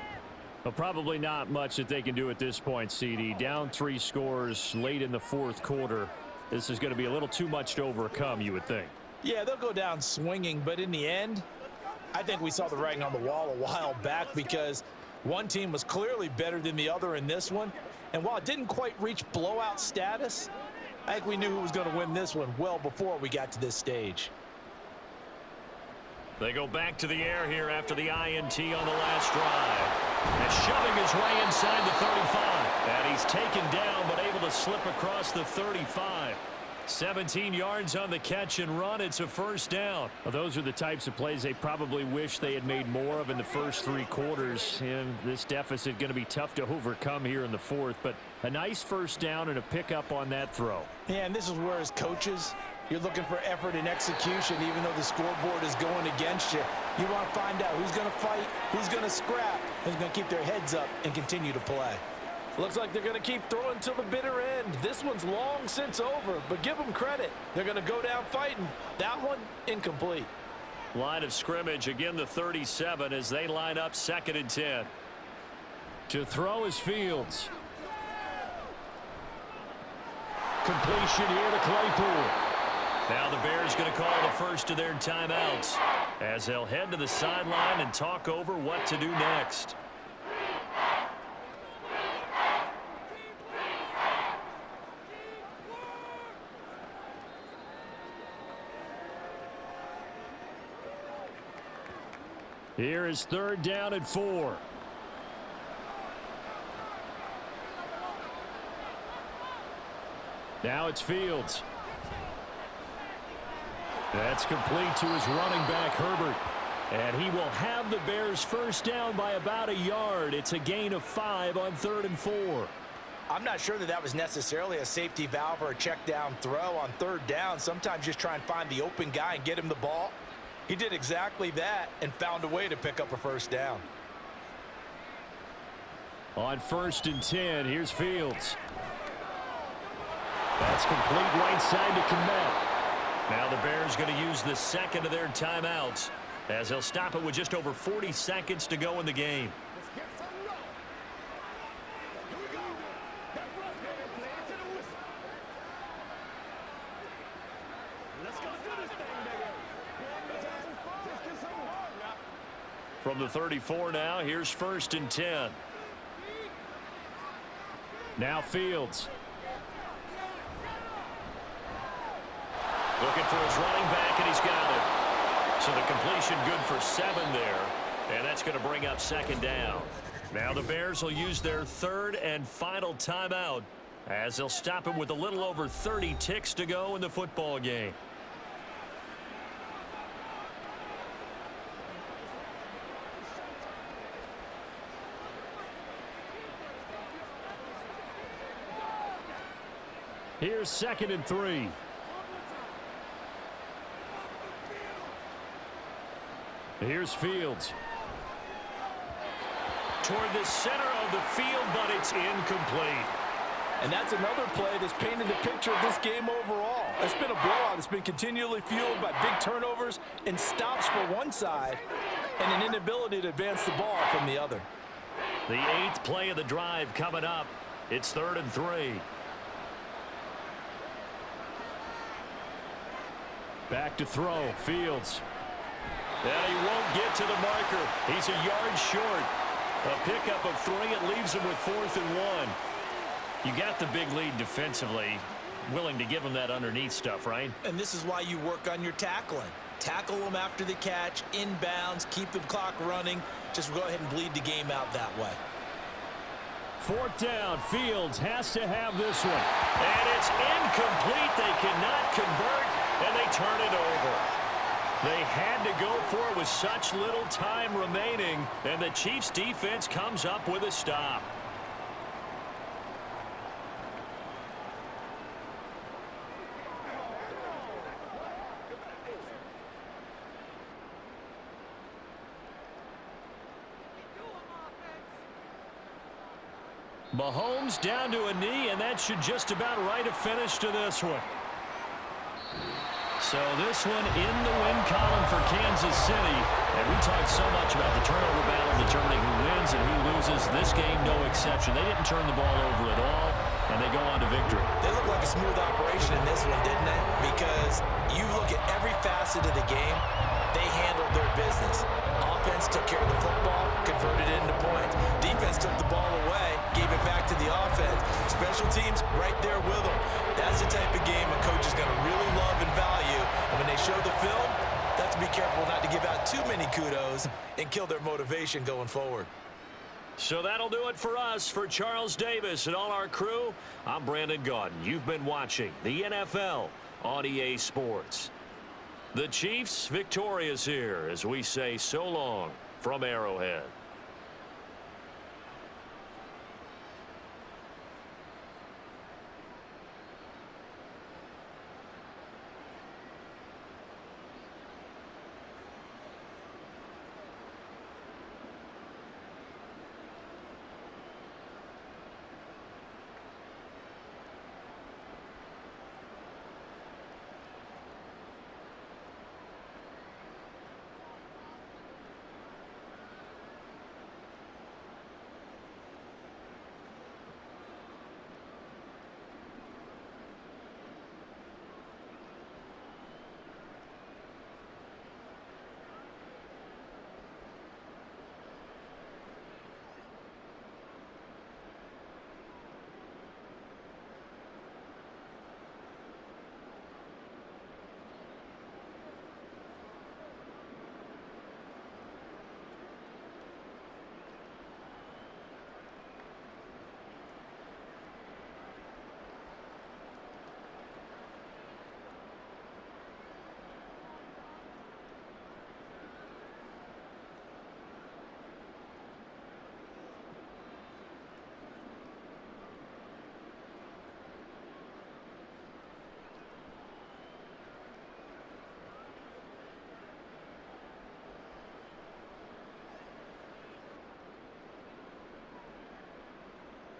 Well, probably not much that they can do at this point, CD. Down 3 scores late in the fourth quarter. This is going to be a little too much to overcome, you would think. Yeah, they'll go down swinging, but in the end, I think we saw the writing on the wall a while back because one team was clearly better than the other in this one. And while it didn't quite reach blowout status, I think we knew who was going to win this one well before we got to this stage. They go back to the air here after the INT on the last drive. And shoving his way inside the 35. And he's taken down but able to slip across the 35. 17 yards on the catch and run. It's a first down. Well, those are the types of plays they probably wish they had made more of in the first 3 quarters. And this deficit going to be tough to overcome here in the fourth. But a nice first down and a pickup on that throw. Yeah, and this is where as coaches, you're looking for effort and execution even though the scoreboard is going against you. You want to find out who's going to fight, who's going to scrap, who's going to keep their heads up and continue to play. Looks like they're going to keep throwing till the bitter end. This one's long since over, but give them credit. They're going to go down fighting. That one, incomplete. Line of scrimmage, again the 37 as they line up 2nd and 10. To throw is Fields. Completion here to Claypool. Now the Bears going to call the first of their timeouts as they'll head to the sideline and talk over what to do next. Here is 3rd down and 4. Now it's Fields. That's complete to his running back, Herbert. And he will have the Bears first down by about a yard. It's a gain of 5 on 3rd and 4. I'm not sure that was necessarily a safety valve or a check down throw on 3rd down. Sometimes just try and find the open guy and get him the ball. He did exactly that and found a way to pick up a first down. On 1st and 10, here's Fields. That's complete right side to Kmet. Now the Bears going to use the second of their timeouts as they'll stop it with just over 40 seconds to go in the game. From the 34 now, here's 1st and 10. Now Fields. Looking for his running back, and he's got it. So the completion good for 7 there, and that's going to bring up 2nd down. Now the Bears will use their 3rd and final timeout as they'll stop it with a little over 30 ticks to go in the football game. Here's 2nd and 3. Here's Fields. Toward the center of the field, but it's incomplete. And that's another play that's painted the picture of this game overall. It's been a blowout. It's been continually fueled by big turnovers and stops for one side and an inability to advance the ball from the other. The 8th play of the drive coming up. It's 3rd and 3. Back to throw. Fields. And he won't get to the marker. He's a yard short. A pickup of 3. It leaves him with 4th and 1. You got the big lead defensively. Willing to give him that underneath stuff, right? And this is why you work on your tackling. Tackle them after the catch, inbounds, keep the clock running. Just go ahead and bleed the game out that way. 4th down. Fields has to have this one. And it's incomplete. They cannot convert, and they turn it over. They had to go for it with such little time remaining, and the Chiefs' defense comes up with a stop. Mahomes down to a knee, and that should just about write a finish to this one. So this one in the win column for Kansas City. And we talked so much about the turnover battle determining who wins and who loses. This game, no exception. They didn't turn the ball over at all, and they go on to victory. They look like a smooth operation in this one, didn't they? Because you look at every facet of the game, they handled their business. Offense took care of the football, converted it into points. Defense took the ball away, gave it back to the offense. Special teams right there with them. That's the type of game a coach is going to really love and value. And when they show the film, they have to be careful not to give out too many kudos and kill their motivation going forward. So that'll do it for us. For Charles Davis and all our crew, I'm Brandon Gaudin. You've been watching the NFL on EA Sports. The Chiefs victorious here as we say so long from Arrowhead.